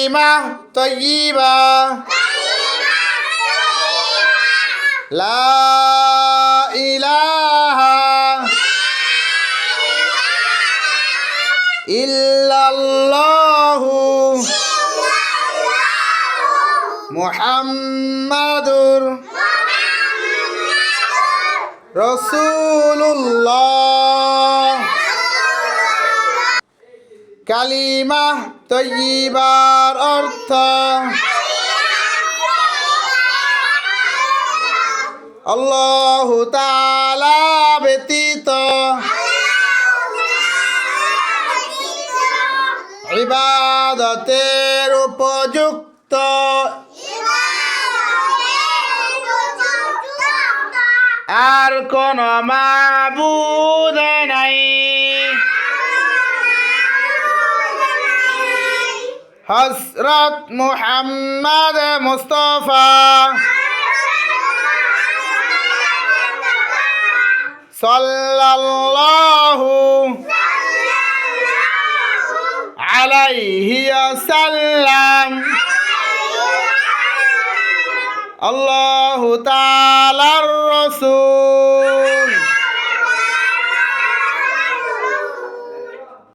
কালিমা তয়্যিবা লা ইলাহা ইল্লাল্লাহু মুহাম্মাদুর রাসূলুল্লাহ। কালিমা তয়্যিবার অর্থ আল্লাহু তাআলা ব্যতীত ইবাদতের উপযুক্ত আর কোন মাবুদ নাই। হযরত মুহাম্মদ মুস্তাফা সাল্লাল্লাহু আলাইহি ওয়াসাল্লাম আল্লাহু তাআলার রাসূল